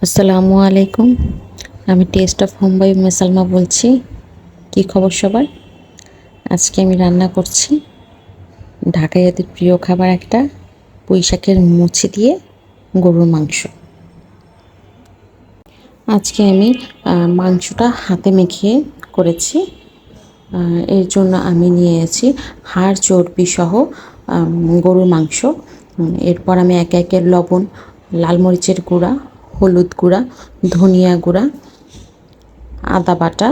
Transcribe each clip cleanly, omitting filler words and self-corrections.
আসসালামু আলাইকুম। আমি taste of home by Salma বলছি। কি খবর সবার? আজকে আমি রান্না করছি ঢাকাইয়াদের প্রিয় খাবার একটা পুঁইশাকের মুচি দিয়ে গরুর মাংস। আজকে আমি মাংসটা হাতে মেখে করেছি। এর জন্য আমি নিয়েছি হাড় চর্বি সহ গরুর মাংস। এরপর আমি একে একে লবণ, লাল মরিচের গুঁড়া, হলুদ গুঁড়া, ধনিয়া গুঁড়া, আদা বাটা,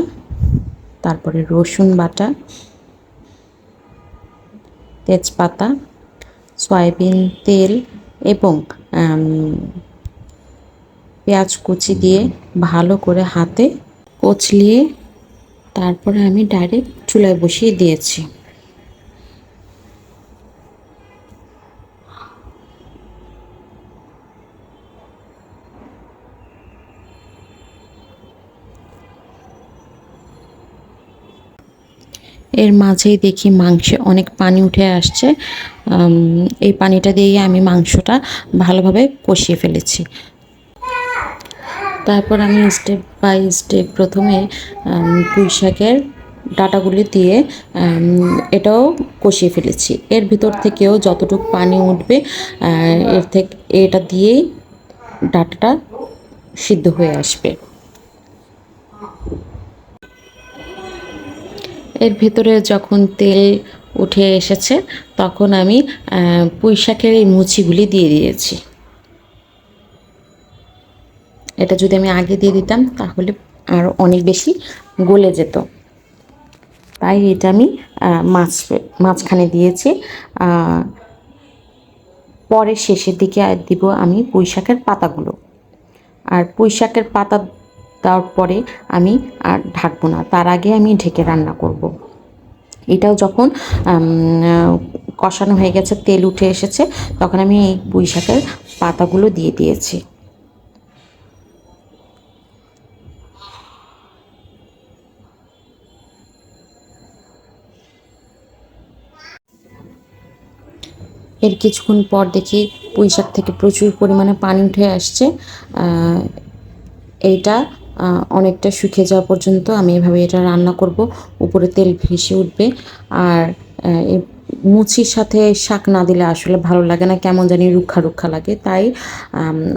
তারপরে রসুন বাটা, তেজপাতা, সয়াবিন তেল এবং পেঁয়াজ কুচি দিয়ে ভালো করে হাতে কচলিয়ে তারপরে আমি ডাইরেক্ট চুলায় বসিয়ে দিয়েছি। এর মাঝেই দেখি মাংসে অনেক পানি উঠে আসছে। এই পানিটা দিয়ে আমি মাংসটা ভালোভাবে কষিয়ে ফেলেছি। তারপর আমি স্টেপ বাই স্টেপ প্রথমে পুঁইশাকের ডাঁটাগুলি দিয়ে এটাও কষিয়ে ফেলেছি। এর ভিতর থেকেও যতটুকু পানি উঠবে এটা দিয়েই ডাঁটাটা সিদ্ধ হয়ে আসবে। এর ভিতরে যখন তেল উঠে এসেছে তখন আমি পুঁইশাকের এই মুচিগুলি দিয়ে দিয়েছি। এটা যদি আমি আগে দিয়ে দিতাম তাহলে আরও অনেক বেশি গলে যেত, তাই এটা আমি মাঝখানে দিয়েছি। পরে শেষের দিকে দিব আমি পুঁইশাকের পাতাগুলো। আর পুঁইশাকের পাতা দেওয়ার পরে আমি আর ঢাকবো না, তার আগে আমি ঢেকে রান্না করব। এটাও যখন কষানো হয়ে গেছে, তেল উঠে এসেছে, তখন আমি এই পুঁইশাকের পাতাগুলো দিয়ে দিয়েছি। এর কিছুক্ষণ পর দেখি পুঁইশাক থেকে প্রচুর পরিমাণে পানি উঠে আসছে। এইটা অনেকটা শুকিয়ে যাওয়া পর্যন্ত আমি এভাবে এটা রান্না করব। উপরে তেল ভেসে উঠবে। আর মুচির সাথে শাক না দিলে আসলে ভালো লাগে না, কেমন জানি রুক্ষা রুক্ষা লাগে। তাই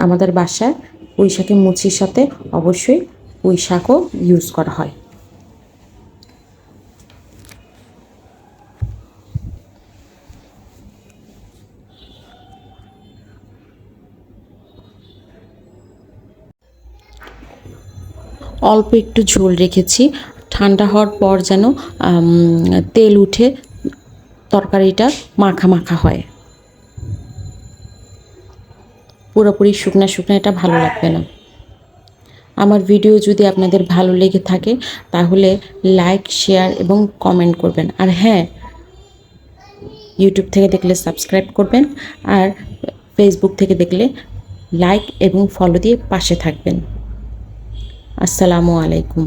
আমাদের বাসায় পুঁইশাকের মুচির সাথে অবশ্যই পুঁইশাকও ইউজ করা হয়। অল্প একটু ঝোল রেখেছি, ঠান্ডা হওয়ার পর যেন তেল উঠে তরকারিটা মাখা মাখা হয়। পুরোপুরি শুকনা শুকনা এটা ভালো লাগবে না। আমার ভিডিও যদি আপনাদের ভালো লেগে থাকে তাহলে লাইক, শেয়ার এবং কমেন্ট করবেন। আর হ্যাঁ, ইউটিউব থেকে দেখলে সাবস্ক্রাইব করবেন, আর ফেসবুক থেকে দেখলে লাইক এবং ফলো দিয়ে পাশে থাকবেন। আসসালামু আলাইকুম।